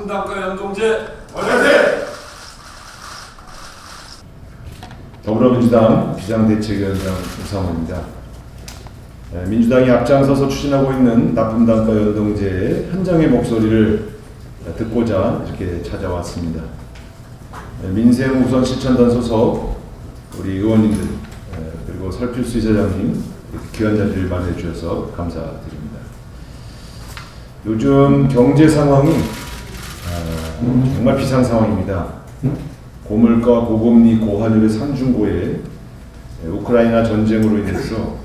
납품단가 연동제 완료세! 더불어민주당 비상대책위원장 우상호입니다. 민주당이 앞장서서 추진하고 있는 납품단가 연동제의 현장의 목소리를 듣고자 이렇게 찾아왔습니다. 민생우선 실천단 소속 우리 의원님들 그리고 설필수 이사장님 귀한 자리를 마련해 주셔서 감사드립니다. 요즘 경제 상황이 정말 비상 상황입니다. 고물가, 고금리, 고환율의 상중고에 우크라이나 전쟁으로 인해서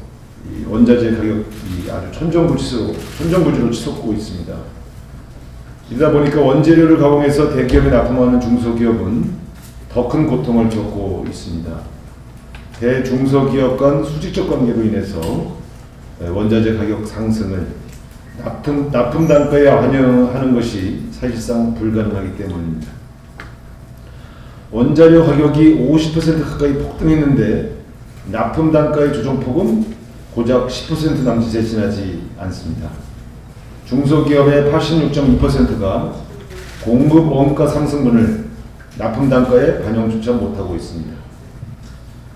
이 원자재 가격이 아주 천정부지로 치솟고 있습니다. 이러다 보니까 원재료를 가공해서 대기업에 납품하는 중소기업은 더 큰 고통을 겪고 있습니다. 대중소기업 간 수직적 관계로 인해서 원자재 가격 상승을 납품 단가에 반영하는 것이 사실상 불가능하기 때문입니다. 원자료 가격이 50% 가까이 폭등했는데 납품 단가의 조정폭은 고작 10% 남짓에 지나지 않습니다. 중소기업의 86.2%가 공급 원가 상승분을 납품 단가에 반영조차 못하고 있습니다.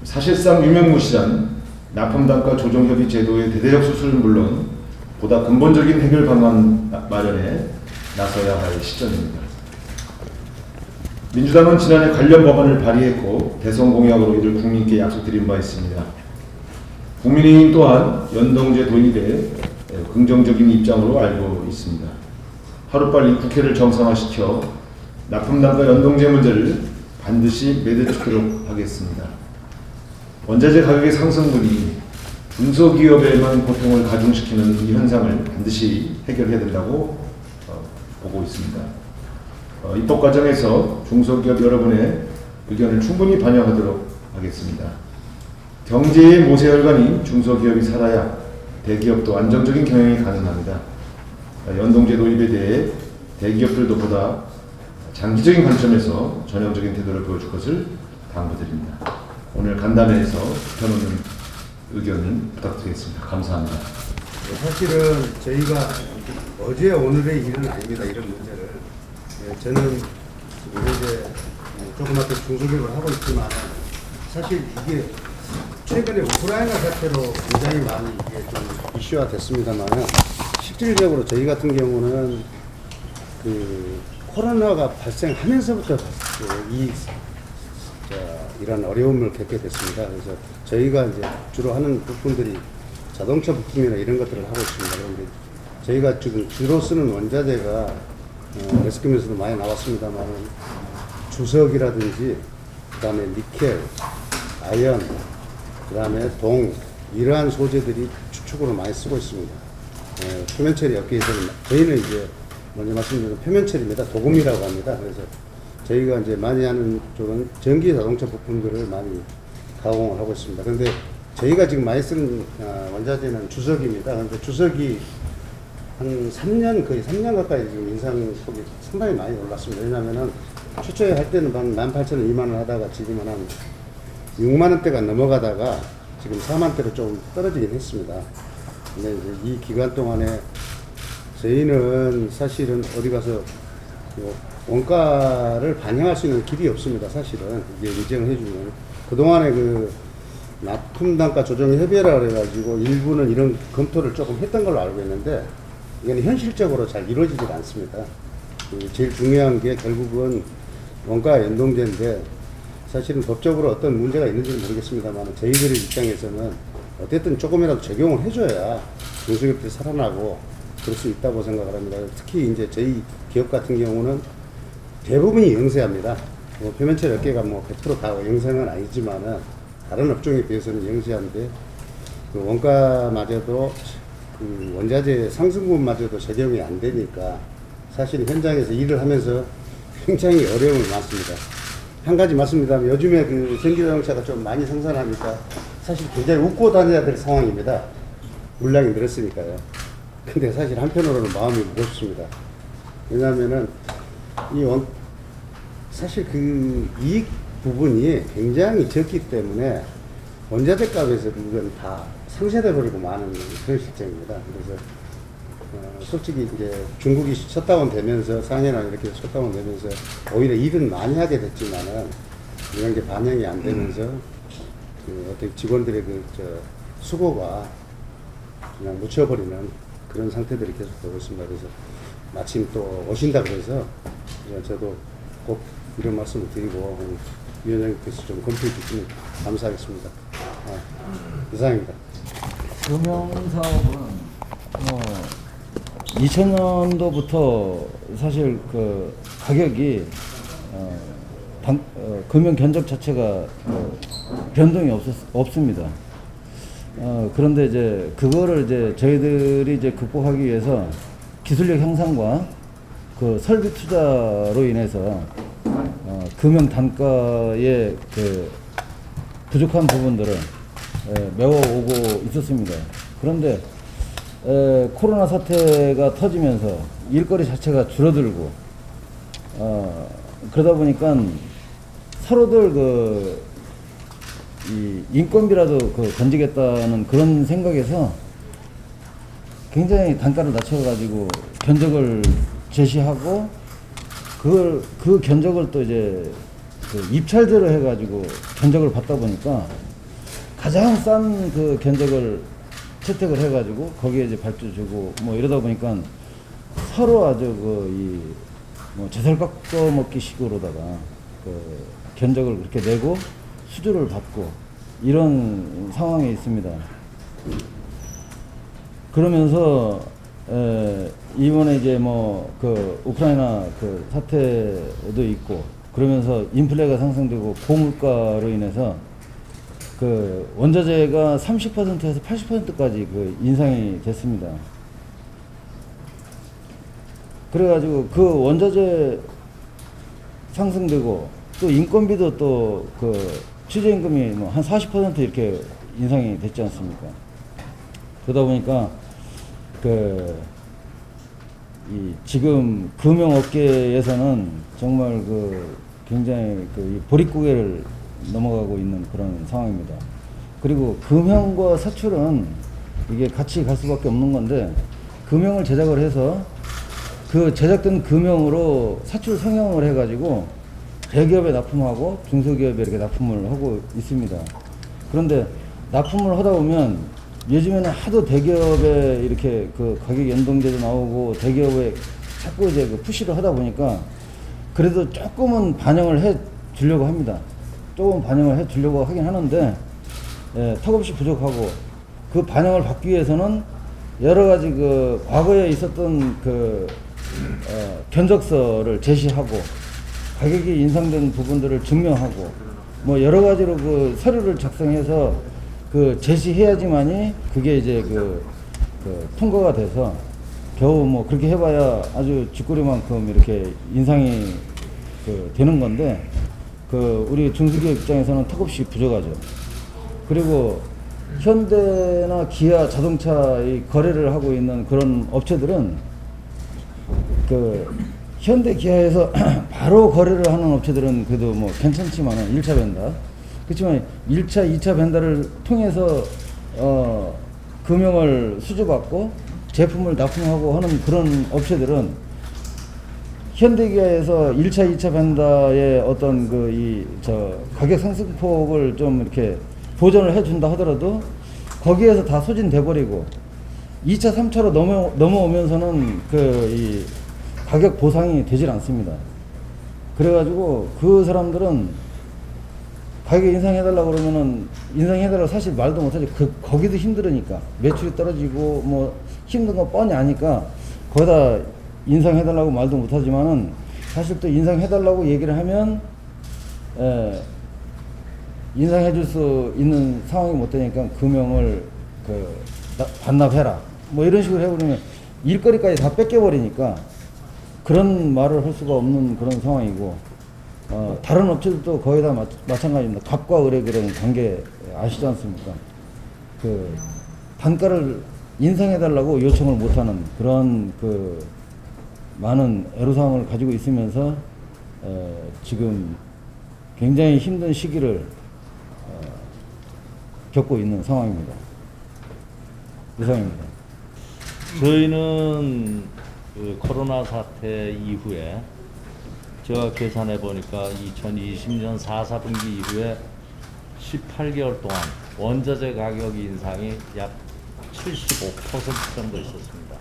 사실상 유명무실한 납품 단가 조정 협의 제도의 대대적 수술은 물론 보다 근본적인 해결 방안 마련에 나서야 할 시점입니다. 민주당은 지난해 관련 법안을 발의했고 대선 공약으로 이를 국민께 약속드린 바 있습니다. 국민의힘 또한 연동제 도입에 긍정적인 입장으로 알고 있습니다. 하루빨리 국회를 정상화시켜 납품단가 연동제 문제를 반드시 매듭짓도록 하겠습니다. 원자재 가격의 상승분이 중소기업에만 고통을 가중시키는 이 현상을 반드시 해결해야 된다고 보고 있습니다. 입법 과정에서 중소기업 여러분의 의견을 충분히 반영하도록 하겠습니다. 경제의 모세혈관인 중소기업이 살아야 대기업도 안정적인 경영이 가능합니다. 연동제 도입에 대해 대기업들도 보다 장기적인 관점에서 전형적인 태도를 보여줄 것을 당부드립니다. 오늘 간담회에서 지켜놓는 의견을 부탁드리겠습니다. 감사합니다. 사실은 저희가 어제 오늘의 일은 아닙니다. 이런 문제를. 저는 이제 조그맣게 중소기업을 하고 있지만 사실 이게 최근에 우크라이나 사태로 굉장히 많이 이게 좀 이슈화 됐습니다만 실질적으로 저희 같은 경우는 그 코로나가 발생하면서부터 이런 어려움을 겪게 됐습니다. 그래서 저희가 이제 주로 하는 부품들이 자동차 부품이나 이런 것들을 하고 있습니다. 그런데 저희가 지금 주로 쓰는 원자재가 레스큐에서도 많이 나왔습니다만 주석이라든지 그다음에 니켈, 아연, 그다음에 동 이러한 소재들이 주축으로 많이 쓰고 있습니다. 표면 처리 업계에서는 저희는 이제 먼저 말씀드린 표면 처리입니다. 도금이라고 합니다. 그래서 저희가 이제 많이 하는 쪽은 전기 자동차 부품들을 많이 가공을 하고 있습니다. 그런데 저희가 지금 많이 쓰는 원자재는 주석입니다. 그런데 주석이 한 3년, 거의 3년 가까이 지금 인상폭이 상당히 많이 올랐습니다. 왜냐면은 최초에 할 때는 한 18,000원, 2만원 하다가 지금은 한 6만원대가 넘어가다가 지금 4만대로 좀 떨어지긴 했습니다. 근데 이제 이 기간 동안에 저희는 사실은 어디 가서 원가를 반영할 수 있는 길이 없습니다. 사실은 이게 인정을 해주면 그동안에 그 납품단가 조정 협의회라 그래가지고 일부는 이런 검토를 조금 했던 걸로 알고 있는데 이건 현실적으로 잘 이루어지질 않습니다. 제일 중요한 게 결국은 원가 연동제인데 사실은 법적으로 어떤 문제가 있는지는 모르겠습니다만 저희들의 입장에서는 어쨌든 조금이라도 적용을 해줘야 중소기업들이 살아나고 그럴 수 있다고 생각을 합니다. 특히 이제 저희 기업 같은 경우는 대부분이 영세합니다. 표면 처리 업계가 100% 다 영세는 아니지만은 다른 업종에 비해서는 영세한데 그 원가마저도 그 원자재 상승분마저도 적용이 안 되니까 사실 현장에서 일을 하면서 굉장히 어려움이 많습니다. 한 가지 말씀드리면 요즘에 그 전기자동차가 좀 많이 생산하니까 사실 굉장히 웃고 다녀야 될 상황입니다. 물량이 늘었으니까요. 근데 사실 한편으로는 마음이 무겁습니다. 왜냐하면은 사실 그 이익 부분이 굉장히 적기 때문에 원자재 값에서 그건 다 상쇄돼 버리고 마는 그런 실정입니다. 그래서 솔직히 이제 중국이 셧다운 되면서 상해랑 이렇게 셧다운 되면서 오히려 일은 많이 하게 됐지만은 이런 게 반영이 안 되면서 그 어떤 직원들의 수고가 그냥 묻혀버리는 그런 상태들이 계속 되고 있습니다. 그래서 마침 또 오신다 그래서 저도 꼭 이런 말씀을 드리고 위원장님께서 좀 검토해 주시면 감사하겠습니다. 이상입니다. 금융사업은 2000년도부터 사실 그 가격이 금융 견적 자체가 변동이 없습니다. 그런데 이제 그거를 이제 저희들이 이제 극복하기 위해서 기술력 향상과 그 설비 투자로 인해서 금융 단가의 그 부족한 부분들을 메워오고 있었습니다. 그런데 코로나 사태가 터지면서 일거리 자체가 줄어들고 그러다 보니까 서로들 이 인건비라도 건지겠다는 그런 생각에서 굉장히 단가를 낮춰가지고 견적을 제시하고 그 견적을 또 이제 입찰제로 해가지고 견적을 받다 보니까 가장 싼 그 견적을 채택을 해가지고 거기에 이제 발주 주고 뭐 이러다 보니까 서로 아주 뭐 제살 깎아 먹기 식으로다가 견적을 그렇게 내고 수주를 받고 이런 상황에 있습니다. 그러면서 이번에 이제 뭐 우크라이나 사태도 있고 그러면서 인플레가 상승되고 고물가로 인해서 원자재가 30%에서 80%까지 인상이 됐습니다. 그래가지고 원자재 상승되고 또 인건비도 또 최저임금이 뭐 한 40% 이렇게 인상이 됐지 않습니까? 그러다 보니까 지금 금융업계에서는 정말 굉장히 이 보릿고개를 넘어가고 있는 그런 상황입니다. 그리고 금형과 사출은 이게 같이 갈 수밖에 없는 건데 금형을 제작을 해서 그 제작된 금형으로 사출 성형을 해가지고 대기업에 납품하고 중소기업에 이렇게 납품을 하고 있습니다. 그런데 납품을 하다 보면 요즘에는 하도 대기업에 이렇게 가격 연동제도 나오고 대기업에 자꾸 이제 푸시를 하다 보니까 그래도 조금은 반영을 해 주려고 합니다. 조금 반영을 해 주려고 하긴 하는데 턱없이 부족하고 그 반영을 받기 위해서는 여러 가지 과거에 있었던 견적서를 제시하고 가격이 인상된 부분들을 증명하고 뭐 여러 가지로 서류를 작성해서 제시해야지만이 그게 이제 통과가 돼서 겨우 뭐 그렇게 해봐야 아주 쥐꼬리만큼 이렇게 인상이 되는 건데 우리 중소기업 입장에서는 턱없이 부족하죠. 그리고 현대나 기아 자동차 거래를 하고 있는 그런 업체들은 현대 기아에서 바로 거래를 하는 업체들은 그래도 뭐 괜찮지만은 1차 벤더 그렇지만 1차, 2차 벤더를 통해서 금형을 수주받고 제품을 납품하고 하는 그런 업체들은 현대기아에서 1차, 2차 벤더의 어떤 가격 상승폭을 좀 이렇게 보전을 해준다 하더라도 거기에서 다 소진돼 버리고 2차, 3차로 넘어오면서는 이 가격 보상이 되질 않습니다. 그래가지고 그 사람들은 가격 인상해달라고 그러면은 인상해달라고 사실 말도 못하지. 거기도 힘들으니까 매출이 떨어지고 뭐 힘든 거 뻔히 아니까 거기다 인상해달라고 말도 못하지만은 사실 또 인상해달라고 얘기를 하면 인상해줄 수 있는 상황이 못 되니까 금형을 반납해라 뭐 이런 식으로 해버리면 일거리까지 다 뺏겨버리니까 그런 말을 할 수가 없는 그런 상황이고 다른 업체들도 거의 다 마찬가지입니다. 갑과 을의 그런 관계 아시지 않습니까? 단가를 인상해달라고 요청을 못하는 그런 많은 애로사항을 가지고 있으면서 지금 굉장히 힘든 시기를 겪고 있는 상황입니다. 이상입니다. 저희는 그 코로나 사태 이후에 제가 계산해 보니까 2020년 4분기 이후에 18개월 동안 원자재 가격 인상이 약 75% 정도 있었습니다.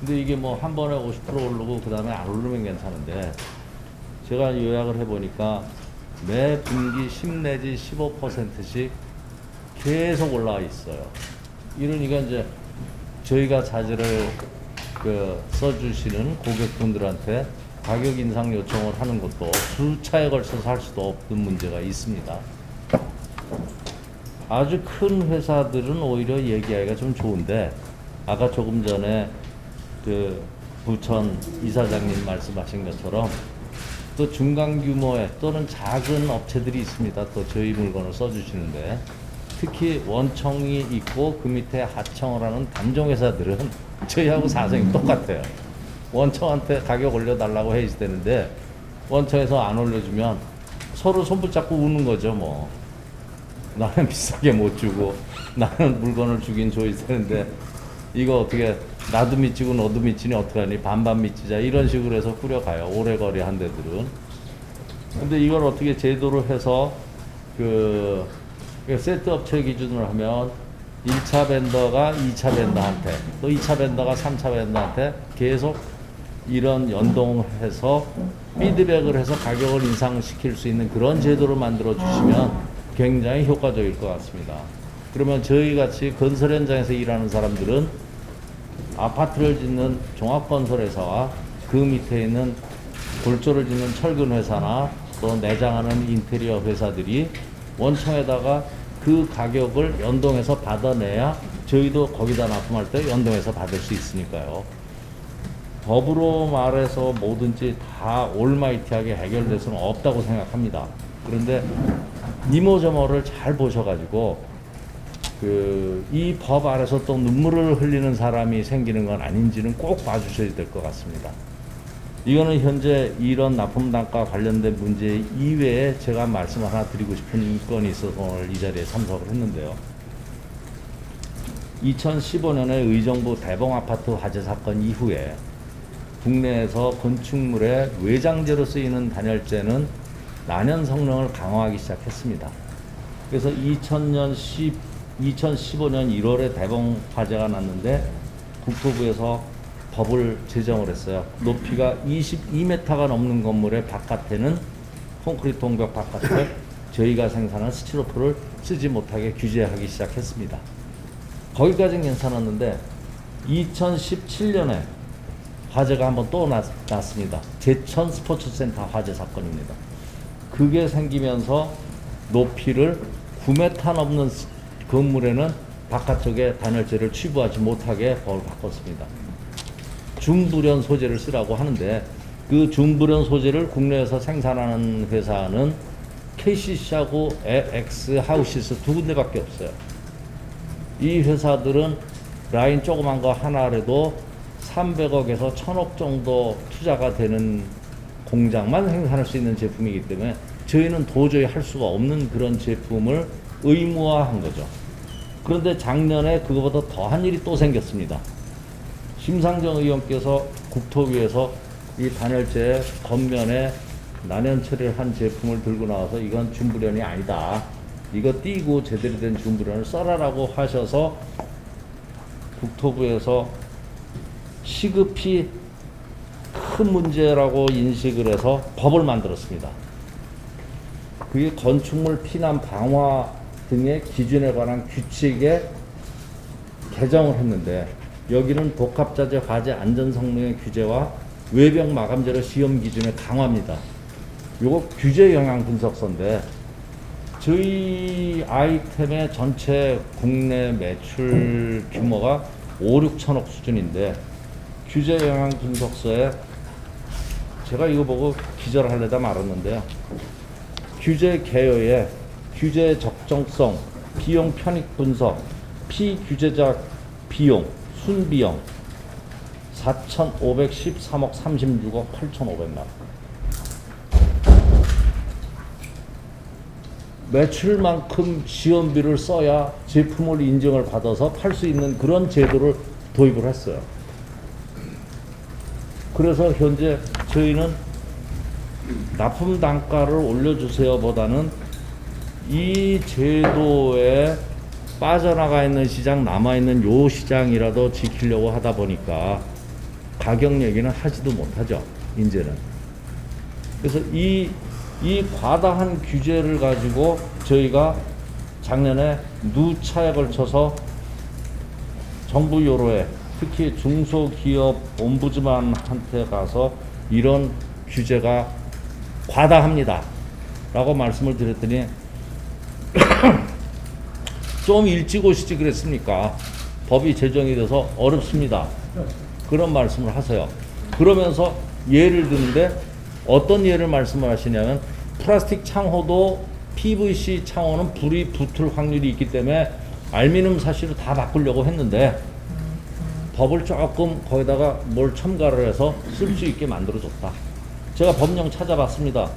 근데 이게 뭐 한 번에 50% 오르고 그 다음에 안 오르면 괜찮은데 제가 요약을 해보니까 매 분기 10 내지 15%씩 계속 올라와 있어요. 이러니까 이제 저희가 자재를 써주시는 고객분들한테 가격 인상 요청을 하는 것도 수차에 걸쳐서 할 수도 없는 문제가 있습니다. 아주 큰 회사들은 오히려 얘기하기가 좀 좋은데 아까 조금 전에 그 부천 이사장님 말씀하신 것처럼 또 중간 규모의 또는 작은 업체들이 있습니다. 또 저희 물건을 써주시는데 특히 원청이 있고 그 밑에 하청을 하는 단종회사들은 저희하고 사정이 똑같아요. 원청한테 가격 올려달라고 해야 되는데 원청에서 안 올려주면 서로 손붙잡고 우는 거죠. 뭐 나는 비싸게 못 주고 나는 물건을 주긴 줘야 되는데 이거 어떻게 나도 미치고 너도 미치니 어떡하니 반반 미치자 이런 식으로 해서 꾸려가요. 오래거래 한 데들은. 근데 이걸 어떻게 제도로 해서 그 세트 업체 기준으로 하면 1차 벤더가 2차 벤더한테 또 2차 벤더가 3차 벤더한테 계속 이런 연동을 해서 피드백을 해서 가격을 인상시킬 수 있는 그런 제도를 만들어 주시면 굉장히 효과적일 것 같습니다. 그러면 저희 같이 건설 현장에서 일하는 사람들은 아파트를 짓는 종합건설회사와 그 밑에 있는 골조를 짓는 철근회사나 또 내장하는 인테리어 회사들이 원청에다가 그 가격을 연동해서 받아내야 저희도 거기다 납품할 때 연동해서 받을 수 있으니까요. 법으로 말해서 뭐든지 다 올마이티하게 해결될 수는 없다고 생각합니다. 그런데 이모저모를 잘 보셔가지고 이 법 아래서 또 눈물을 흘리는 사람이 생기는 건 아닌지는 꼭 봐주셔야 될 것 같습니다. 이거는 현재 이런 납품단가 관련된 문제 이외에 제가 말씀 하나 드리고 싶은 건이 있어서 오늘 이 자리에 참석을 했는데요. 2015년에 의정부 대봉아파트 화재 사건 이후에 국내에서 건축물의 외장재로 쓰이는 단열재는 난연 성능을 강화하기 시작했습니다. 그래서 2015년 1월에 대봉 화재가 났는데 국토부에서 법을 제정을 했어요. 높이가 22m가 넘는 건물의 바깥에는 콘크리트 동벽 바깥에 저희가 생산한 스티로폼을 쓰지 못하게 규제하기 시작했습니다. 거기까지는 괜찮았는데 2017년에 화재가 한번 또 났습니다. 제천 스포츠센터 화재 사건입니다. 그게 생기면서 높이를 9m 넘는 건물에는 바깥쪽에 단열재를 취부하지 못하게 법을 바꿨습니다. 중불연 소재를 쓰라고 하는데 그 중불연 소재를 국내에서 생산하는 회사는 KCC하고 X 하우시스 두 군데밖에 없어요. 이 회사들은 라인 조그만 거 하나라도 300억에서 1000억 정도 투자가 되는 공장만 생산할 수 있는 제품이기 때문에 저희는 도저히 할 수가 없는 그런 제품을 의무화한 거죠. 그런데 작년에 그거보다 더한 일이 또 생겼습니다. 심상정 의원께서 국토부에서 이 단열재 겉면에 난연 처리를 한 제품을 들고 나와서 이건 준불연이 아니다. 이거 띄고 제대로 된 준불연을 써라라고 하셔서 국토부에서 시급히 큰 문제라고 인식을 해서 법을 만들었습니다. 그게 건축물 피난 방화 등의 기준에 관한 규칙에 개정을 했는데 여기는 복합자재 화재 안전 성능의 규제와 외벽 마감재료 시험 기준의 강화입니다. 요거 규제 영향 분석서인데 저희 아이템의 전체 국내 매출 규모가 5, 6천억 수준인데 규제 영향 분석서에 제가 이거 보고 기절하려다 말았는데요. 규제 개요에 규제 적정성, 비용 편익 분석, 피규제자 비용, 순비용 4,513억 36억 8,500만 원. 매출만큼 지원비를 써야 제품을 인정을 받아서 팔 수 있는 그런 제도를 도입을 했어요. 그래서 현재 저희는 납품 단가를 올려주세요 보다는 이 제도에 빠져나가 있는 시장, 남아있는 요 시장이라도 지키려고 하다 보니까 가격 얘기는 하지도 못하죠, 이제는. 그래서 이 과다한 규제를 가지고 저희가 작년에 누차에 걸쳐서 정부 요로에 특히 중소기업 옴부즈만한테 가서 이런 규제가 과다합니다 라고 말씀을 드렸더니 좀 일찍 오시지 그랬습니까? 법이 제정이 돼서 어렵습니다. 그런 말씀을 하세요. 그러면서 예를 드는데 어떤 예를 말씀을 하시냐면 플라스틱 창호도 PVC 창호는 불이 붙을 확률이 있기 때문에 알미늄 사시로 다 바꾸려고 했는데 법을 조금 거기다가 뭘 첨가를 해서 쓸 수 있게 만들어줬다. 제가 법령 찾아봤습니다.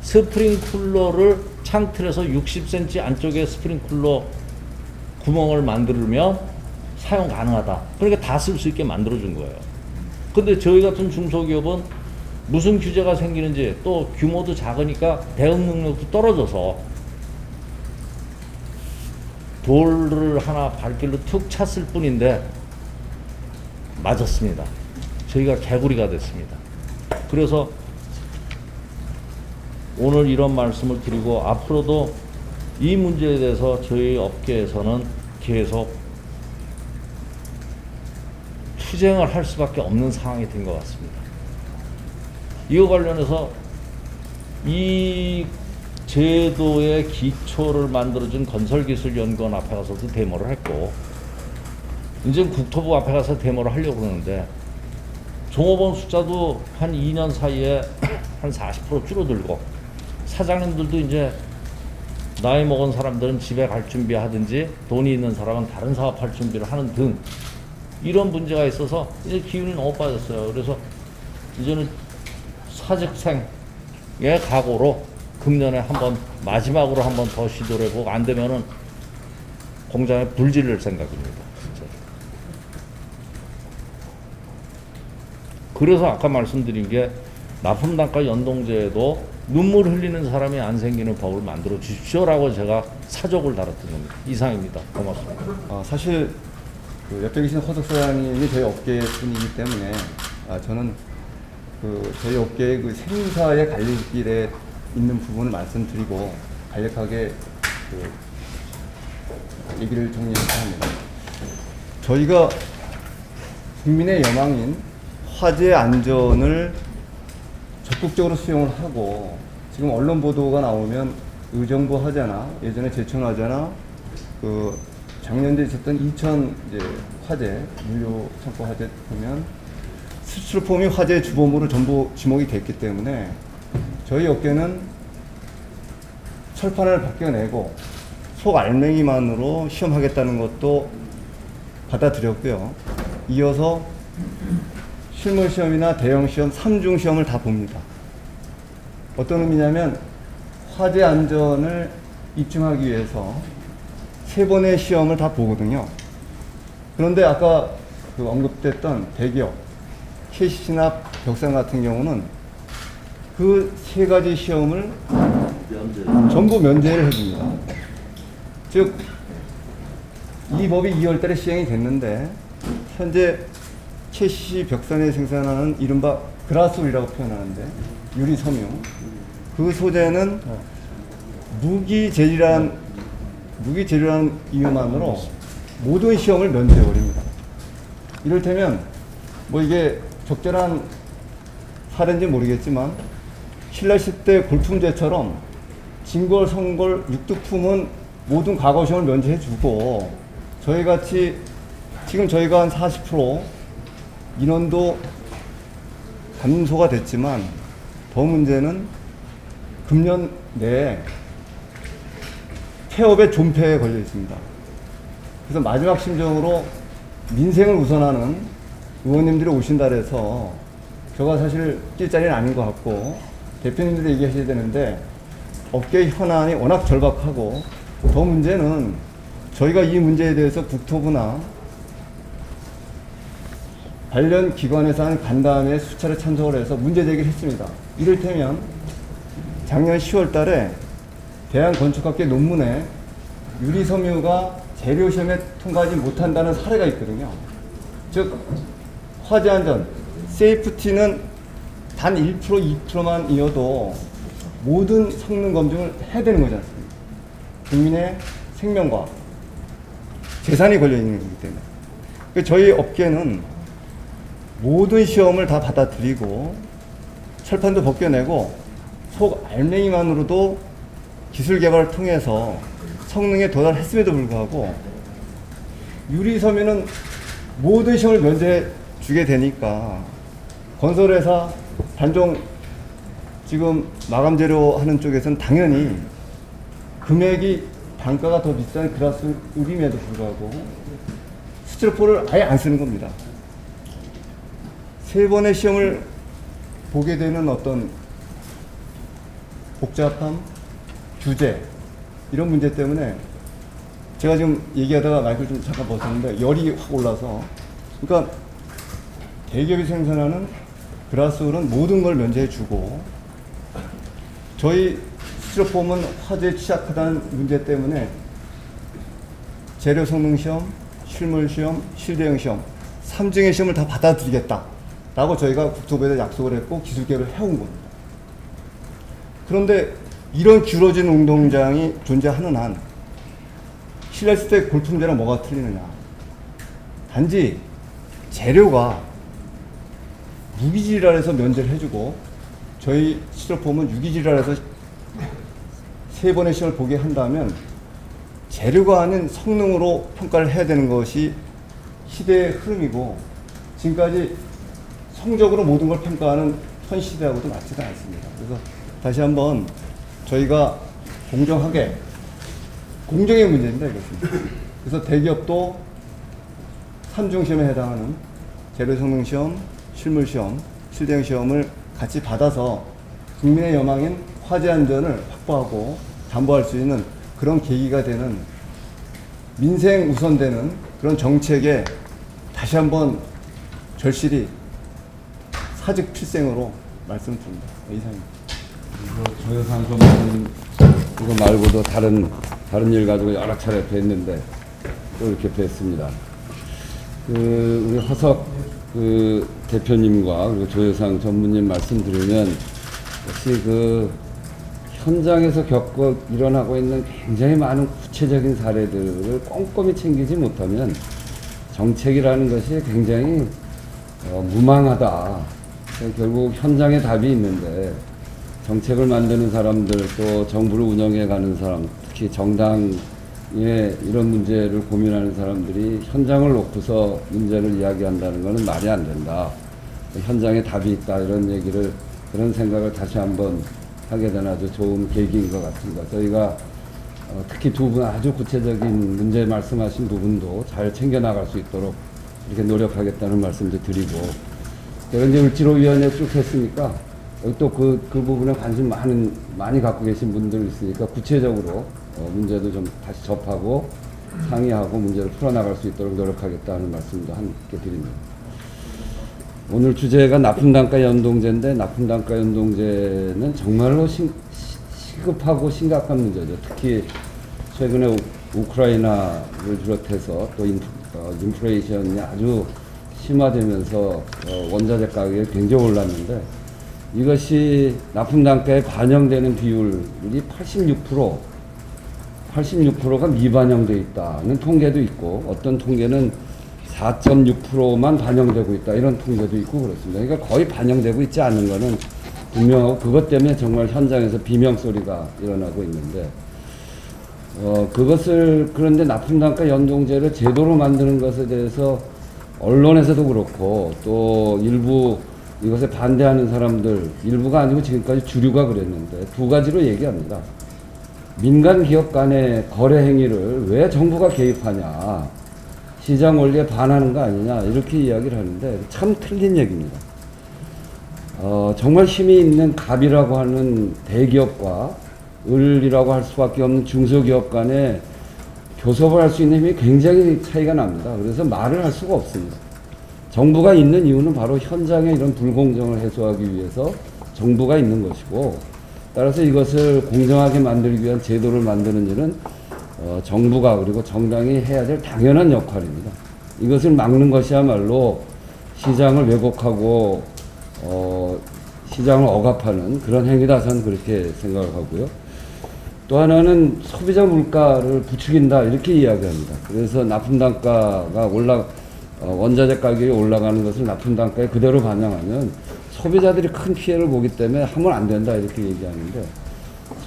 스프링쿨러를 창틀에서 60cm 안쪽에 스프링쿨러 구멍을 만들면 사용 가능하다. 그러니까 다 쓸 수 있게 만들어준 거예요. 근데 저희 같은 중소기업은 무슨 규제가 생기는지 또 규모도 작으니까 대응 능력도 떨어져서 돌을 하나 발길로 툭 찼을 뿐인데 맞았습니다. 저희가 개구리가 됐습니다. 그래서 오늘 이런 말씀을 드리고 앞으로도 이 문제에 대해서 저희 업계에서는 계속 투쟁을 할 수밖에 없는 상황이 된 것 같습니다. 이와 관련해서 이 제도의 기초를 만들어준 건설기술연구원 앞에 가서도 데모를 했고 이제 국토부 앞에 가서 데모를 하려고 그러는데 종업원 숫자도 한 2년 사이에 한 40% 줄어들고 사장님들도 이제 나이 먹은 사람들은 집에 갈 준비하든지 돈이 있는 사람은 다른 사업할 준비를 하는 등 이런 문제가 있어서 이제 기운이 너무 빠졌어요. 그래서 이제는 사직생의 각오로 금년에 한번 마지막으로 한번 더 시도를 해보고 안 되면은 공장에 불 지를 생각입니다. 진짜. 그래서 아까 말씀드린 게 납품단가 연동제에도 눈물 흘리는 사람이 안 생기는 법을 만들어 주십시오라고 제가 사족을 달았던 겁니다. 이상입니다. 고맙습니다. 사실 그 옆에 계신 허석 사장님이 저희 업계 분이기 때문에 저는 그 저희 업계의 그 생사의 갈림길에 있는 부분을 말씀드리고 간략하게 그 얘기를 정리해야 합니다. 저희가 국민의 여망인 화재 안전을 적극적으로 수용을 하고 지금 언론 보도가 나오면 의정부 화재나 예전에 제천 화재나 그 작년에 있었던 인천 이제 화재 물류 창고 화재 보면 스티로폼이 화재 주범으로 전부 지목이 됐기 때문에 저희 업계는 철판을 벗겨내고 속 알맹이만으로 시험하겠다는 것도 받아들였고요. 이어서 실물 시험이나 대형 시험 3중 시험을 다 봅니다. 어떤 의미냐면 화재 안전을 입증하기 위해서 3번의 시험을 다 보거든요. 그런데 아까 그 언급됐던 대기업, KCC나 벽산 같은 경우는 그 3가지 시험을 전부 면제를 해줍니다. 즉, 이 법이 2월 달에 시행이 됐는데 현재 KCC 벽산에 생산하는 이른바 그라솔이라고 표현하는데 유리 섬유 그 소재는 무기재질이라는 이유만으로 모든 시험을 면제해버립니다. 이를테면 뭐 이게 적절한 사례인지 모르겠지만 신라 시대 골품제처럼 진골, 성골, 육두품은 모든 과거 시험을 면제해주고 저희같이 지금 저희가 한 40% 인원도 감소가 됐지만 더 문제는 금년 내에 폐업의 존폐에 걸려 있습니다. 그래서 마지막 심정으로 민생을 우선하는 의원님들이 오신다 해서 제가 사실 낄 자리는 아닌 것 같고 대표님들이 얘기하셔야 되는데 업계 현안이 워낙 절박하고 더 문제는 저희가 이 문제에 대해서 국토부나 관련 기관에서 한 간담회에 수차례 참석을 해서 문제 제기를 했습니다. 이를테면 작년 10월 달에 대한건축학회 논문에 유리섬유가 재료 시험에 통과하지 못한다는 사례가 있거든요. 즉 화재 안전, 세이프티는 단 1%, 2%만 이어도 모든 성능 검증을 해야 되는 거지 않습니까? 국민의 생명과 재산이 걸려 있는 거기 때문에. 저희 업계는 모든 시험을 다 받아들이고 철판도 벗겨내고 속 알맹이만으로도 기술 개발을 통해서 성능에 도달했음에도 불구하고 유리섬유는 모든 시험을 면제해 주게 되니까 건설회사 단종 지금 마감 재료 하는 쪽에서는 당연히 금액이 단가가 더 비싼 그라스 의림에도 불구하고 스티로폼을 아예 안 쓰는 겁니다. 세 번의 시험을 보게 되는 어떤 복잡함, 규제 이런 문제 때문에 제가 지금 얘기하다가 마이크를 좀 잠깐 벗었는데 열이 확 올라서, 그러니까 대기업이 생산하는 그라스울은 모든 걸 면제해주고 저희 스티로폼은 화재에 취약하다는 문제 때문에 재료 성능 시험, 실물 시험, 실대형 시험 3중의 시험을 다 받아들이겠다 라고 저희가 국토부에다 약속을 했고 기술 개발을 해온 겁니다. 그런데 이런 기울어진 운동장이 존재하는 한 실내주택 골프문제랑 뭐가 틀리느냐, 단지 재료가 무기질이라서 면제를 해주고 저희 스티로폼은 유기질이라서 세 번의 시험을 보게 한다면 재료가 아닌 성능으로 평가를 해야 되는 것이 시대의 흐름이고 지금까지 성적으로 모든 걸 평가하는 현 시대하고도 맞지가 않습니다. 그래서 다시 한번 저희가 공정하게, 공정의 문제입니다, 이것은. 그래서 대기업도 3중 시험에 해당하는 재료 성능 시험, 실물 시험, 실대형 시험을 같이 받아서 국민의 여망인 화재 안전을 확보하고 담보할 수 있는 그런 계기가 되는 민생 우선되는 그런 정책에 다시 한번 절실히 사직 필생으로 말씀드립니다. 이상입니다. 조여상 전문 이거 말고도 다른 일 가지고 여러 차례 뵀는데 또 이렇게 뵀습니다. 우리 허석 대표님과 그리고 조여상 전무님 말씀 들으면 역시 현장에서 일어나고 있는 굉장히 많은 구체적인 사례들을 꼼꼼히 챙기지 못하면 정책이라는 것이 굉장히 무망하다. 결국 현장에 답이 있는데 정책을 만드는 사람들, 또 정부를 운영해 가는 사람, 특히 정당에 이런 문제를 고민하는 사람들이 현장을 놓고서 문제를 이야기한다는 것은 말이 안 된다. 현장에 답이 있다, 그런 생각을 다시 한번 하게 된 아주 좋은 계기인 것 같습니다. 저희가 특히 두 분 아주 구체적인 문제 말씀하신 부분도 잘 챙겨나갈 수 있도록 이렇게 노력하겠다는 말씀도 드리고, 제가 이제 을지로위원회 쭉 했으니까 여기 또 그 부분에 관심 많이 갖고 계신 분들 있으니까 구체적으로 문제도 좀 다시 접하고 상의하고 문제를 풀어나갈 수 있도록 노력하겠다는 말씀도 함께 드립니다. 오늘 주제가 납품단가 연동제인데, 납품단가 연동제는 정말로 시급하고 심각한 문제죠. 특히 최근에 우크라이나를 비롯해서 또 인플레이션이 아주 심화되면서 원자재 가격이 굉장히 올랐는데, 이것이 납품단가에 반영되는 비율이 86%가 미반영되어 있다는 통계도 있고, 어떤 통계는 4.6%만 반영되고 있다, 이런 통계도 있고 그렇습니다. 그러니까 거의 반영되고 있지 않는 것은 분명하고, 그것 때문에 정말 현장에서 비명소리가 일어나고 있는데, 그런데 납품단가 연동제를 제도로 만드는 것에 대해서 언론에서도 그렇고 또 일부 이것에 반대하는 사람들, 일부가 아니고 지금까지 주류가 그랬는데, 두 가지로 얘기합니다. 민간 기업 간의 거래 행위를 왜 정부가 개입하냐, 시장 원리에 반하는 거 아니냐, 이렇게 이야기를 하는데 참 틀린 얘기입니다. 정말 힘이 있는 갑이라고 하는 대기업과 을이라고 할 수밖에 없는 중소기업 간에 교섭을 할 수 있는 힘이 굉장히 차이가 납니다. 그래서 말을 할 수가 없습니다. 정부가 있는 이유는 바로 현장의 이런 불공정을 해소하기 위해서 정부가 있는 것이고, 따라서 이것을 공정하게 만들기 위한 제도를 만드는 일은 정부가 그리고 정당이 해야 될 당연한 역할입니다. 이것을 막는 것이야말로 시장을 왜곡하고 시장을 억압하는 그런 행위다, 저는 그렇게 생각을 하고요. 또 하나는 소비자 물가를 부추긴다, 이렇게 이야기합니다. 그래서 납품단가가 원자재 가격이 올라가는 것을 납품단가에 그대로 반영하면 소비자들이 큰 피해를 보기 때문에 하면 안 된다, 이렇게 얘기하는데,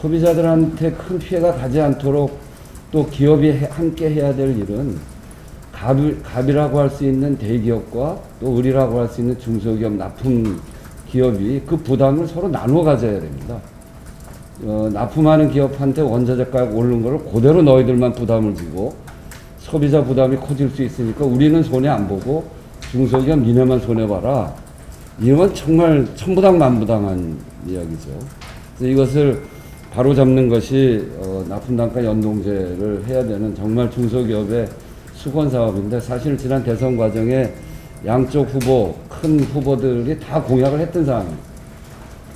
소비자들한테 큰 피해가 가지 않도록 또 기업이 함께 해야 될 일은 갑이라고 할 수 있는 대기업과 또 을이라고 할 수 있는 중소기업 납품 기업이 그 부담을 서로 나누어 가져야 됩니다. 납품하는 기업한테 원자재 가격 오르는 거를 그대로 너희들만 부담을 지고 소비자 부담이 커질 수 있으니까 우리는 손해 안 보고 중소기업 니네만 손해봐라. 이건 정말 천부당만부당한 이야기죠. 그래서 이것을 바로잡는 것이 납품단가 연동제를 해야 되는 정말 중소기업의 수건 사업인데, 사실 지난 대선 과정에 양쪽 후보, 큰 후보들이 다 공약을 했던 사항입니다.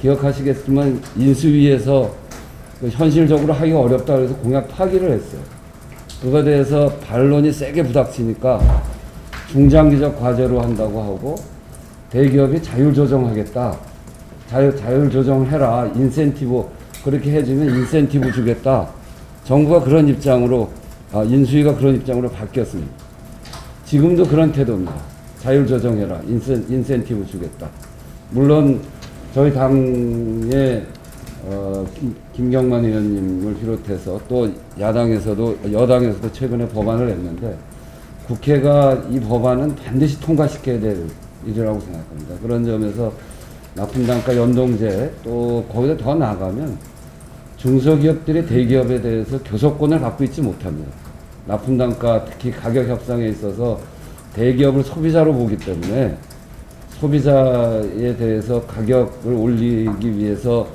기억하시겠지만 인수위에서 현실적으로 하기가 어렵다 그래서 공약 파기를 했어요. 그거에 대해서 반론이 세게 부닥치니까 중장기적 과제로 한다고 하고, 대기업이 자율조정하겠다. 자율조정을 해라. 인센티브, 그렇게 해주면 인센티브 주겠다. 정부가 그런 입장으로, 인수위가 그런 입장으로 바뀌었습니다. 지금도 그런 태도입니다. 자율조정해라. 인센티브 주겠다. 물론 저희 당의 김경만 의원님을 비롯해서 또 여당에서도 최근에 법안을 냈는데, 국회가 이 법안은 반드시 통과시켜야 될 일이라고 생각합니다. 그런 점에서 납품단가 연동제, 또 거기서 더 나아가면 중소기업들이 대기업에 대해서 교섭권을 갖고 있지 못합니다. 납품단가, 특히 가격 협상에 있어서 대기업을 소비자로 보기 때문에 소비자에 대해서 가격을 올리기 위해서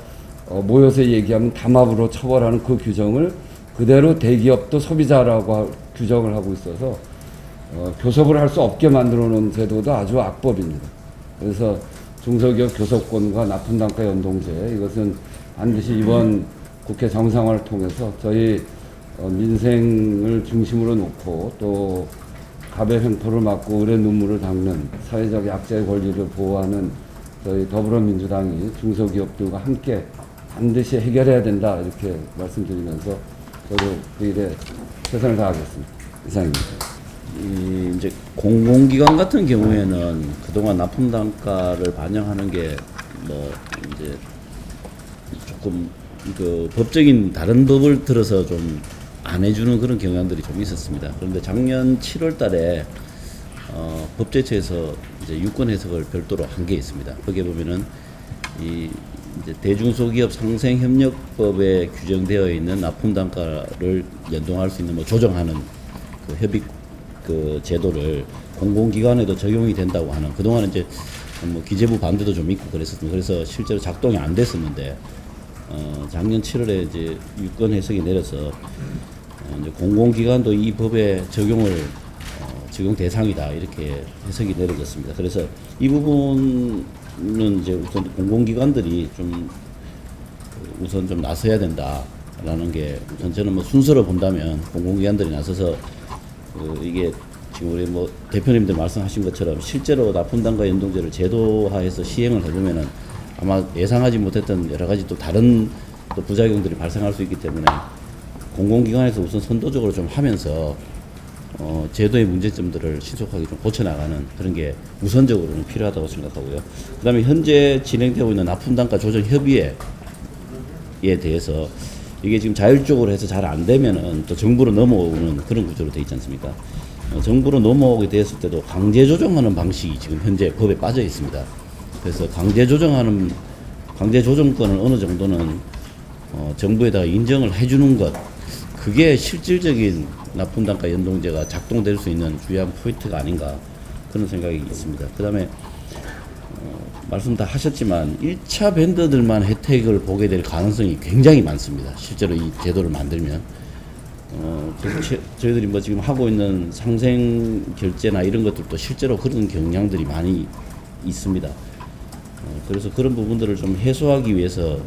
모여서 얘기하면 담합으로 처벌하는 그 규정을 그대로 대기업도 소비자라고 규정을 하고 있어서 교섭을 할 수 없게 만들어 놓은 제도도 아주 악법입니다. 그래서 중소기업 교섭권과 납품단가 연동제, 이것은 반드시 이번 국회 정상화를 통해서 저희 민생을 중심으로 놓고 또 갑의 횡포를 막고 을의 눈물을 닦는 사회적 약자의 권리를 보호하는 저희 더불어민주당이 중소기업들과 함께 반드시 해결해야 된다, 이렇게 말씀드리면서 저도 그 일에 최선을 다하겠습니다. 이상입니다. 이제 공공기관 같은 경우에는 그동안 납품 단가를 반영하는 게 뭐 이제 조금 그 법적인 다른 법을 들어서 좀 안 해주는 그런 경향들이 좀 있었습니다. 그런데 작년 7월달에 법제처에서 이제 유권 해석을 별도로 한 게 있습니다. 거기에 보면은 이 이제 대중소기업 상생협력법에 규정되어 있는 납품 단가를 연동할 수 있는 뭐 조정하는 그 협의 그 제도를 공공기관에도 적용이 된다고 하는, 그동안은 이제 뭐 기재부 반대도 좀 있고 그랬었습니다. 그래서 실제로 작동이 안 됐었는데 작년 7월에 이제 유권 해석이 내려서 이제 공공기관도 이 법의 적용을 적용 대상이다, 이렇게 해석이 내려졌습니다. 그래서 이 부분은 이제 우선 공공기관들이 좀 우선 좀 나서야 된다라는 게, 우선 저는 뭐 순서로 본다면 공공기관들이 나서서 이게 지금 우리 뭐 대표님들 말씀하신 것처럼 실제로 납품단가 연동제를 제도화해서 시행을 해보면은 아마 예상하지 못했던 여러 가지 또 다른 또 부작용들이 발생할 수 있기 때문에 공공기관에서 우선 선도적으로 좀 하면서 제도의 문제점들을 신속하게 좀 고쳐나가는 그런 게 우선적으로는 필요하다고 생각하고요. 그 다음에 현재 진행되고 있는 납품단가 조정 협의회에 대해서 이게 지금 자율적으로 해서 잘 안 되면은 또 정부로 넘어오는 그런 구조로 되어 있지 않습니까? 정부로 넘어오게 되었을 때도 강제 조정하는 방식이 지금 현재 법에 빠져 있습니다. 그래서 강제 조정권을 어느 정도는 정부에다가 인정을 해주는 것, 그게 실질적인 납품단가 연동제가 작동될 수 있는 주요한 포인트가 아닌가, 그런 생각이 있습니다. 그 다음에 말씀 다 하셨지만 1차 벤더들만 혜택을 보게 될 가능성이 굉장히 많습니다. 실제로 이 제도를 만들면 그래서 저희들이 뭐 지금 하고 있는 상생 결제나 이런 것들도 실제로 그런 경향들이 많이 있습니다. 그래서 그런 부분들을 좀 해소하기 위해서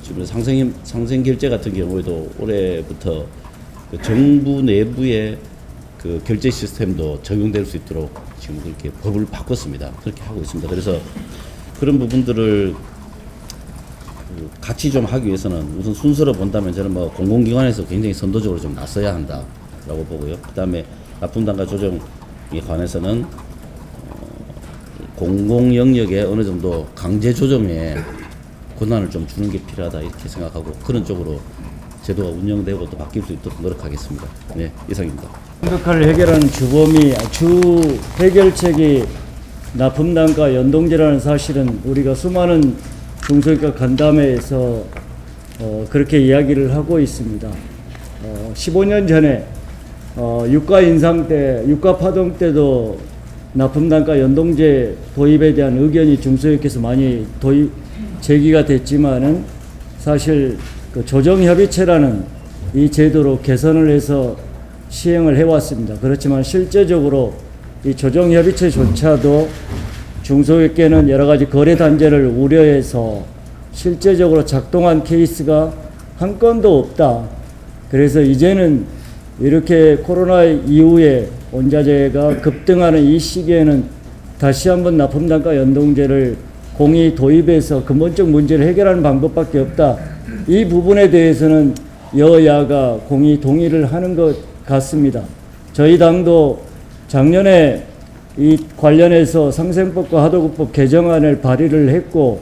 지금 상생 결제 같은 경우에도 올해부터 그 정부 내부의 그 결제 시스템도 적용될 수 있도록 지금 그렇게 법을 바꿨습니다. 그렇게 하고 있습니다. 그래서 그런 부분들을 같이 좀 하기 위해서는 우선 순서로 본다면 저는 뭐 공공기관에서 굉장히 선도적으로 좀 나서야 한다라고 보고요. 그다음에 납품단가 조정에 관해서는 공공 영역에 어느 정도 강제 조정에 권한을 좀 주는 게 필요하다 이렇게 생각하고 그런 쪽으로 제도가 운영되고 또 바뀔 수 있도록 노력하겠습니다. 네, 이상입니다. 심각한 해결하는 주범이 주 해결책이 납품단가 연동제라는 사실은 우리가 수많은 중소기업 간담회에서 그렇게 이야기를 하고 있습니다. 15년 전에 유가 인상 때, 유가 파동 때도 납품단가 연동제 도입에 대한 의견이 중소기업에서 많이 제기가 됐지만은 사실 그 조정협의체라는 이 제도로 개선을 해서 시행을 해왔습니다. 그렇지만 실제적으로 이 조정협의체조차도 중소기업계는 여러 가지 거래 단절을 우려해서 실제적으로 작동한 케이스가 한 건도 없다. 그래서 이제는 이렇게 코로나 이후에 원자재가 급등하는 이 시기에는 다시 한번 납품단가 연동제를 공히 도입해서 근본적 문제를 해결하는 방법밖에 없다. 이 부분에 대해서는 여야가 공히 동의를 하는 것 같습니다. 저희 당도 작년에 이 관련해서 상생법과 하도급법 개정안을 발의를 했고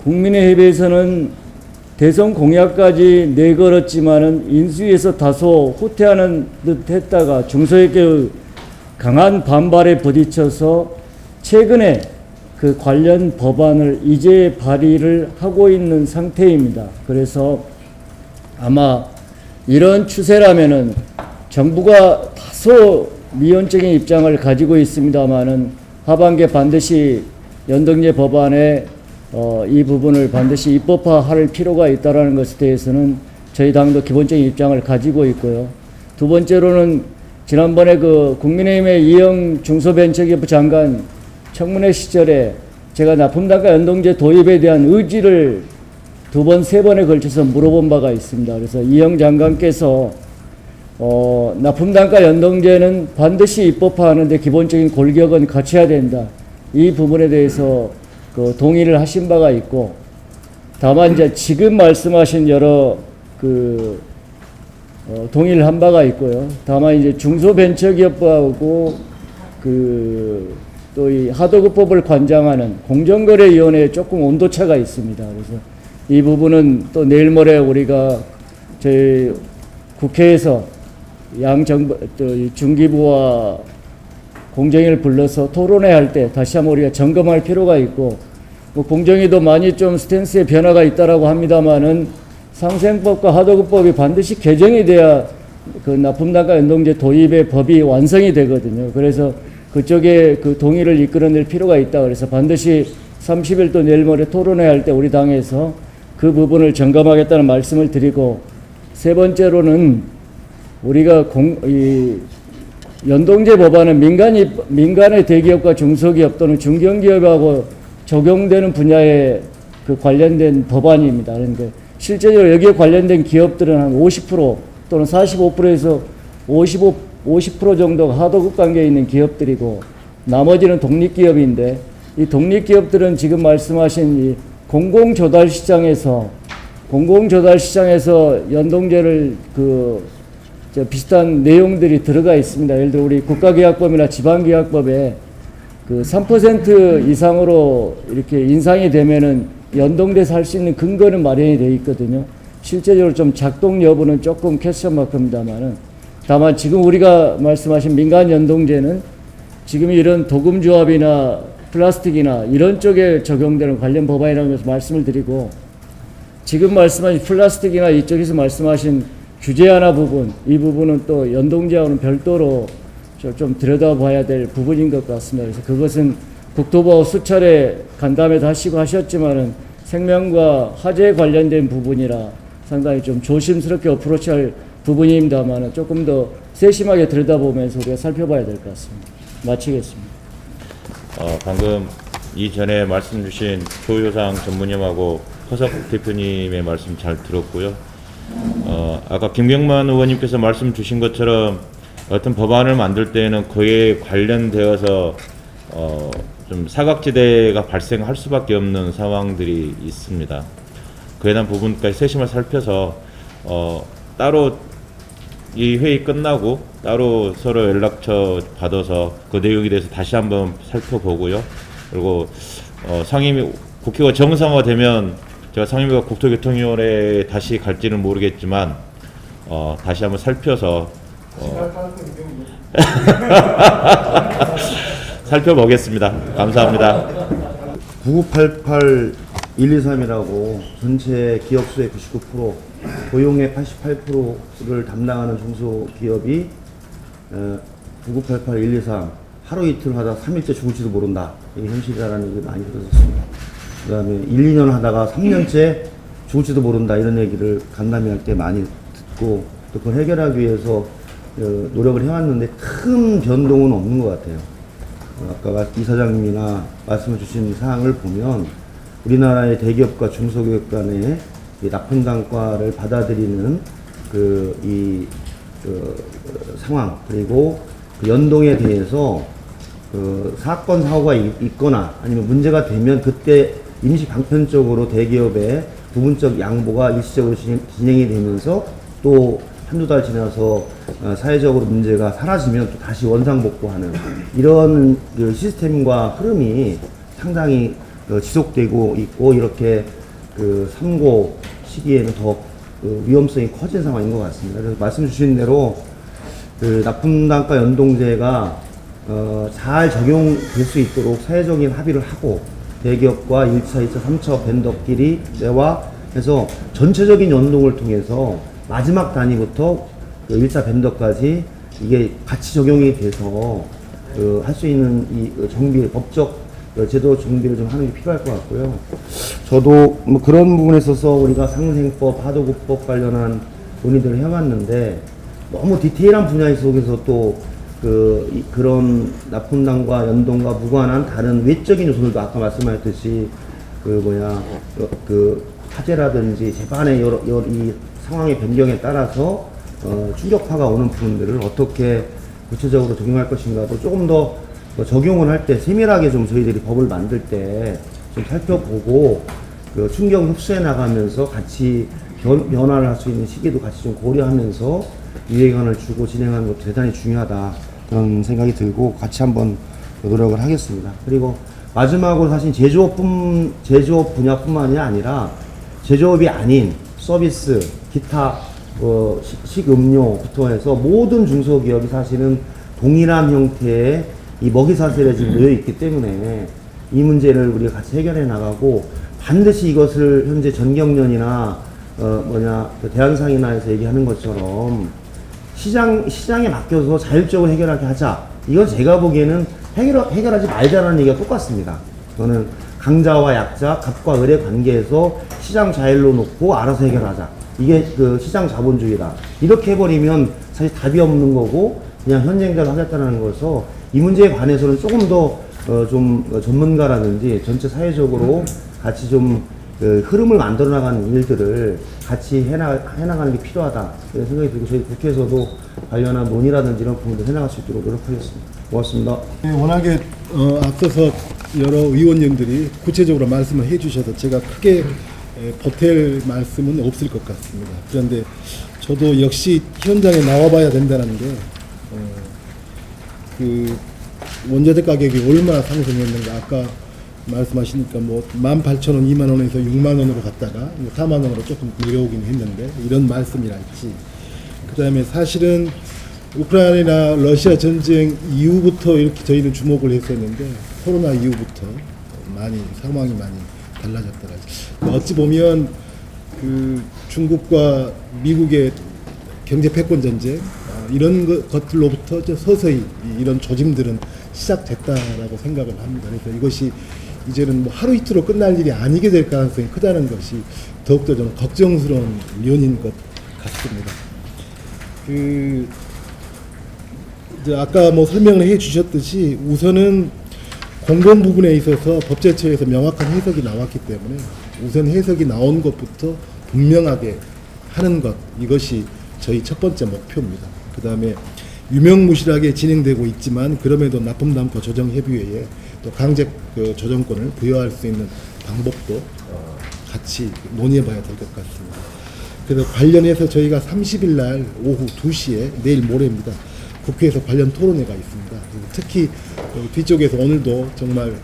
국민의힘에서는 대선 공약까지 내걸었지만은 인수위에서 다소 후퇴하는 듯 했다가 중소기업의 강한 반발에 부딪혀서 최근에 그 관련 법안을 이제 발의를 하고 있는 상태입니다. 그래서 아마 이런 추세라면은 정부가 다소 미온적인 입장을 가지고 있습니다만은 하반기에 반드시 연동제 법안에 이 부분을 반드시 입법화할 필요가 있다라는 것에 대해서는 저희 당도 기본적인 입장을 가지고 있고요. 두 번째로는 지난번에 그 국민의힘의 이영 중소벤처기업 장관 청문회 시절에 제가 납품단가 연동제 도입에 대한 의지를 두 번, 세 번에 걸쳐서 물어본 바가 있습니다. 그래서 이영 장관께서 납품단가 연동제는 반드시 입법화하는데 기본적인 골격은 갖춰야 된다. 이 부분에 대해서 그 동의를 하신 바가 있고, 다만 이제 지금 말씀하신 여러 동의를 한 바가 있고요. 다만 이제 중소벤처기업하고 또 이 하도급법을 관장하는 공정거래위원회에 조금 온도차가 있습니다. 그래서 이 부분은 또 내일 모레 우리가 저희 국회에서 양정부 또 중기부와 공정위를 불러서 토론회 할 때 다시 한번 우리가 점검할 필요가 있고, 뭐 공정위도 많이 좀 스탠스에 변화가 있다라고 합니다만은 상생법과 하도급법이 반드시 개정이 돼야 그 납품단가 연동제 도입의 법이 완성이 되거든요. 그래서 그쪽에 그 동의를 이끌어낼 필요가 있다. 그래서 반드시 30일 또 내일 모레 토론회 할 때 우리 당에서 그 부분을 점검하겠다는 말씀을 드리고, 세 번째로는 우리가 이 연동제 법안은 민간의 대기업과 중소기업 또는 중견기업하고 적용되는 분야에 그 관련된 법안입니다. 그러니까 실제적으로 여기에 관련된 기업들은 한 50% 또는 45%에서 50% 정도가 하도급 관계에 있는 기업들이고 나머지는 독립기업인데, 이 독립기업들은 지금 말씀하신 이 공공조달시장에서 연동제를 비슷한 내용들이 들어가 있습니다. 예를 들어 우리 국가계약법이나 지방계약법에 그 3% 이상으로 이렇게 인상이 되면은 연동돼서 할 수 있는 근거는 마련이 되어 있거든요. 실제적으로 좀 작동 여부는 조금 퀘스천 마크입니다만은, 다만 지금 우리가 말씀하신 민간 연동제는 지금 이런 도금조합이나 플라스틱이나 이런 쪽에 적용되는 관련 법안이라는 것을 말씀을 드리고, 지금 말씀하신 플라스틱이나 이쪽에서 말씀하신 규제 하나 부분, 이 부분은 또 연동제하고는 별도로 좀 들여다봐야 될 부분인 것 같습니다. 그래서 그것은 국토부와 수차례 간담회도 하셨지만은 생명과 화재에 관련된 부분이라 상당히 좀 조심스럽게 어프로치할 부분입니다만 조금 더 세심하게 들여다보면서 우리가 살펴봐야 될 것 같습니다. 마치겠습니다. 방금 이전에 말씀 주신 조효상 전무님하고 허석 대표님의 말씀 잘 들었고요. 아까 김경만 의원님께서 말씀 주신 것처럼 어떤 법안을 만들 때에는 그에 관련되어서 좀 사각지대가 발생할 수밖에 없는 상황들이 있습니다. 그에 대한 부분까지 세심하게 살펴서 따로 이 회의 끝나고 따로 서로 연락처 받아서 그 내용에 대해서 다시 한번 살펴보고요. 그리고 상임위 국회가 정상화되면 제가 상임위가 국토교통위원회에 다시 갈지는 모르겠지만 다시 한번 살펴서 살펴보겠습니다. 감사합니다. 9988 123이라고 전체 기업 수의 99%, 고용의 88%를 담당하는 중소기업이 9988 123 하루 이틀 하다 3일째 죽을지도 모른다. 이게 현실이라는 얘기 많이 들었습니다. 그 다음에 1, 2년 하다가 3년째 죽을지도 모른다. 이런 얘기를 간담회할 때 많이 듣고 또 그걸 해결하기 위해서 노력을 해왔는데 큰 변동은 없는 것 같아요. 아까 이사장님이나 말씀해 주신 사항을 보면 우리나라의 대기업과 중소기업 간의 납품단가를 받아들이는 상황, 그리고 그 연동에 대해서 사건, 사고가 있거나 아니면 문제가 되면 그때 임시 방편적으로 대기업의 부분적 양보가 일시적으로 진행이 되면서 또 한두 달 지나서 사회적으로 문제가 사라지면 또 다시 원상복구하는 이런 그 시스템과 흐름이 상당히 지속되고 있고, 이렇게 그 삼고 시기에는 더 위험성이 커진 상황인 것 같습니다. 그래서 말씀 주신 대로 그 납품단가 연동제가 잘 적용될 수 있도록 사회적인 합의를 하고 대기업과 1차, 2차, 3차 벤더끼리 대화 해서 전체적인 연동을 통해서 마지막 단위부터 1차 벤더까지 이게 같이 적용이 돼서 할 수 있는 이 정비, 법적 제도 정비를 좀 하는 게 필요할 것 같고요. 저도 뭐 그런 부분에 있어서 우리가 상생법, 하도급법 관련한 논의들을 해왔는데 너무 디테일한 분야 속에서 또 그런 납품단과 연동과 무관한 다른 외적인 요소들도 아까 말씀하셨듯이 화재라든지 재반의 여러 이 상황의 변경에 따라서 충격파가 오는 부분들을 어떻게 구체적으로 적용할 것인가도 조금 더 적용을 할 때 세밀하게 좀 저희들이 법을 만들 때 좀 살펴보고 그 충격 흡수해 나가면서 같이 변화를 할 수 있는 시기도 같이 좀 고려하면서 유예기간을 주고 진행하는 것도 대단히 중요하다, 그런 생각이 들고 같이 한번 노력을 하겠습니다. 그리고 마지막으로 사실 제조업 분야뿐만이 아니라 제조업이 아닌 서비스, 기타 식음료부터 해서 모든 중소기업이 사실은 동일한 형태의 이 먹이사슬에 지금 놓여 있기 때문에 이 문제를 우리가 같이 해결해 나가고, 반드시 이것을 현재 전경련이나 대한상인화에서 얘기하는 것처럼 시장에 맡겨서 자율적으로 해결하게 하자. 이건 제가 보기에는 해결하지 말자라는 얘기가 똑같습니다. 저는 강자와 약자, 갑과 을의 관계에서 시장 자율로 놓고 알아서 해결하자. 이게 그 시장 자본주의다. 이렇게 해버리면 사실 답이 없는 거고 그냥 현행대로 하겠다는 거라서 이 문제에 관해서는 조금 더 전문가라든지 전체 사회적으로 같이 좀 흐름을 만들어 나가는 일들을 같이 해나가는 게 필요하다, 이런 생각이 들고 저희 국회에서도 관련한 논의라든지 이런 부분도 해나갈 수 있도록 노력하겠습니다. 고맙습니다. 워낙에 앞서서 여러 의원님들이 구체적으로 말씀을 해주셔서 제가 크게 보탤 말씀은 없을 것 같습니다. 그런데 저도 역시 현장에 나와봐야 된다는 게 그 원자재 가격이 얼마나 상승했는가, 아까 말씀하시니까 뭐 18,000원, 2만원에서 6만원으로 갔다가 4만원으로 조금 내려오긴 했는데, 이런 말씀이랄지, 그 다음에 사실은 우크라이나 러시아 전쟁 이후부터 이렇게 저희는 주목을 했었는데 코로나 이후부터 상황이 많이 달라졌더라고요. 어찌 보면 그 중국과 미국의 경제 패권 전쟁 이런 것들로부터 서서히 이런 조짐들은 시작됐다라고 생각을 합니다. 그래서 이것이 이제는 뭐 하루 이틀로 끝날 일이 아니게 될 가능성이 크다는 것이 더욱더 좀 걱정스러운 면인 것 같습니다. 이제 아까 뭐 설명을 해 주셨듯이 우선은 공공 부분에 있어서 법제처에서 명확한 해석이 나왔기 때문에 우선 해석이 나온 것부터 분명하게 하는 것, 이것이 저희 첫 번째 목표입니다. 그 다음에 유명무실하게 진행되고 있지만 그럼에도 납품담가 조정협의회에 또 강제 조정권을 부여할 수 있는 방법도 같이 논의해 봐야 될 것 같습니다. 그래서 관련해서 저희가 30일 날 오후 2시에 내일 모레입니다. 국회에서 관련 토론회가 있습니다. 특히 뒤쪽에서 오늘도 정말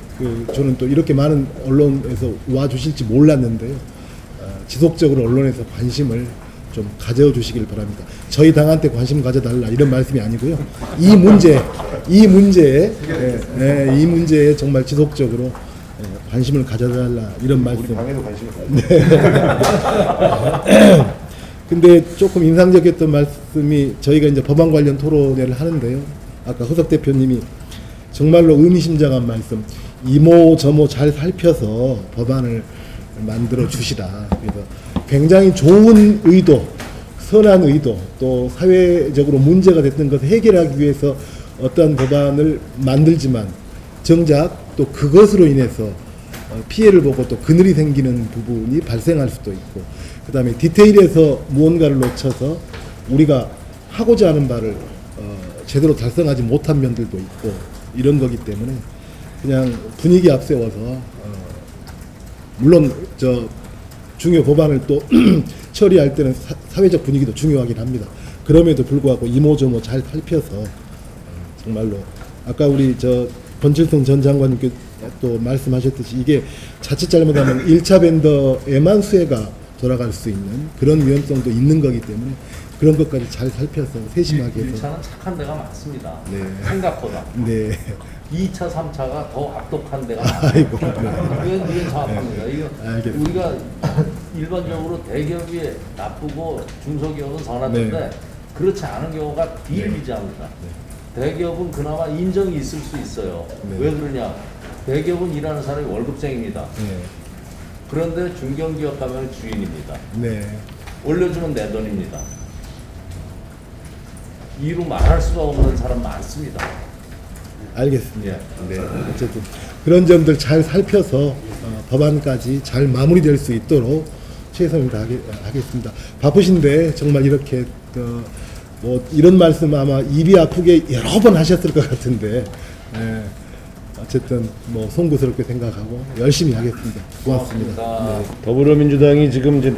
저는 또 이렇게 많은 언론에서 와 주실지 몰랐는데요. 지속적으로 언론에서 관심을 좀 가져주시길 바랍니다. 저희 당한테 관심 가져달라 이런 말씀이 아니고요. 이 문제에 정말 지속적으로 관심을 가져달라 이런 말씀. 당에도 관심을 가져. 근데 조금 인상적이었던 말씀이 저희가 이제 법안 관련 토론회를 하는데요. 아까 허석 대표님이 정말로 의미심장한 말씀, 이모저모 잘 살펴서 법안을 만들어 주시라. 그래서 굉장히 좋은 의도, 선한 의도, 또 사회적으로 문제가 됐던 것을 해결하기 위해서 어떠한 법안을 만들지만 정작 또 그것으로 인해서 피해를 보고 또 그늘이 생기는 부분이 발생할 수도 있고, 그 다음에 디테일에서 무언가를 놓쳐서 우리가 하고자 하는 바를 제대로 달성하지 못한 면들도 있고 이런 거기 때문에 그냥 분위기 앞세워서 물론 저 중요 법안을 또 처리할 때는 사회적 분위기도 중요하긴 합니다. 그럼에도 불구하고 이모저모 잘 살펴서 정말로 아까 우리 저 권칠성 전 장관님께 또 말씀하셨듯이 이게 자칫 잘못하면 1차 벤더에만 수혜가 돌아갈 수 있는 그런 위험성도 있는 거기 때문에 그런 것까지 잘 살펴서 세심하게 해서 1차는 착한 데가 많습니다. 네. 생각보다. 네. 2차, 3차가 더 악독한 데가 많아요. 아이고. 이건 정확합니다. 이거 알겠습니다. 우리가 일반적으로 대기업이 나쁘고 중소기업은 선하던데 네. 그렇지 않은 경우가 비일비재합니다. 대기업은 그나마 인정이 있을 수 있어요. 네. 왜 그러냐? 대기업은 일하는 사람이 월급쟁입니다. 네. 그런데 중견기업 가면 주인입니다. 네. 올려주면 내 돈입니다. 이루 말할 수가 없는 사람 많습니다. 알겠습니다. 예. 네. 어쨌든 그런 점들 잘 살펴서 법안까지 잘 마무리될 수 있도록 최선을 다하겠습니다. 바쁘신데 정말 이렇게 뭐 이런 말씀 아마 입이 아프게 여러 번 하셨을 것 같은데 어쨌든 뭐 송구스럽게 생각하고 열심히 하겠습니다. 고맙습니다. 네. 더불어민주당이 지금 이제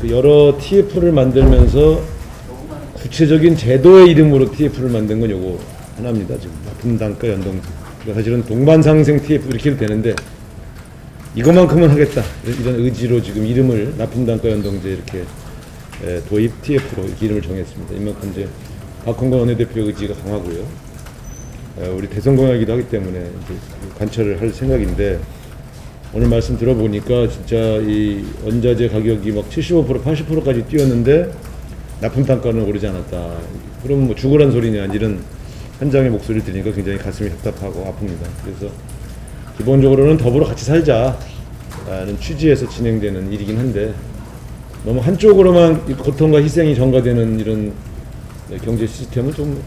여러 TF를 만들면서 구체적인 제도의 이름으로 TF를 만든 건 요거 하나입니다. 지금 납품단가 연동제. 그러니까 사실은 동반상생 TF 이렇게 해도 되는데 이것만큼은 하겠다 이런 의지로 지금 이름을 납품단가 연동제 이렇게 도입 TF로 이렇게 이름을 정했습니다. 이만큼 이제 박홍근 원내대표 의지가 강하고요. 우리 대선 공약이기도 하기 때문에 이제 관철을 할 생각인데 오늘 말씀 들어보니까 진짜 이 원자재 가격이 막 75% 80%까지 뛰었는데 납품 단가는 오르지 않았다. 그럼 뭐 죽으란 소리냐 이런 현장의 목소리를 들으니까 굉장히 가슴이 답답하고 아픕니다. 그래서 기본적으로는 더불어 같이 살자라는 취지에서 진행되는 일이긴 한데 너무 한쪽으로만 고통과 희생이 전가되는 이런 경제 시스템을 좀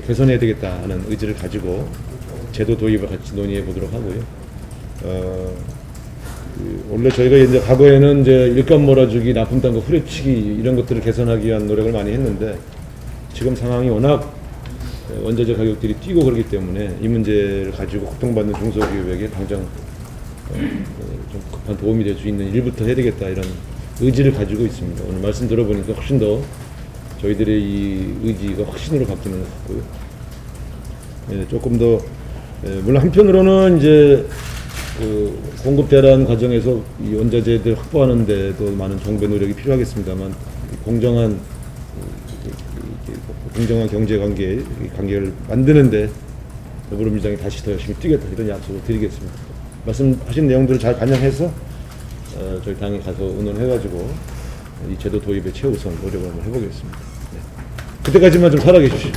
개선해야 되겠다는 의지를 가지고 제도 도입을 같이 논의해 보도록 하고요. 원래 저희가 이제 과거에는 이제 일감 몰아주기, 납품단가 후려치기 이런 것들을 개선하기 위한 노력을 많이 했는데 지금 상황이 워낙 원자재 가격들이 뛰고 그러기 때문에 이 문제를 가지고 고통받는 중소기업에게 당장 좀 급한 도움이 될 수 있는 일부터 해야 되겠다 이런 의지를 가지고 있습니다. 오늘 말씀 들어보니까 훨씬 더 저희들의 이 의지가 확신으로 바뀌는 것 같고요. 조금 더 물론 한편으로는 이제 그 공급 대란 과정에서 이 원자재들 확보하는 데도 많은 정부의 노력이 필요하겠습니다만 공정한 경제 관계를 만드는데 더불어민주당이 다시 더 열심히 뛰겠다 이런 약속을 드리겠습니다. 말씀하신 내용들을 잘 반영해서 저희 당에 가서 의논해가지고 이 제도 도입에 최우선 노력을 한번 해보겠습니다. 네. 그때까지만 좀 살아계십시오.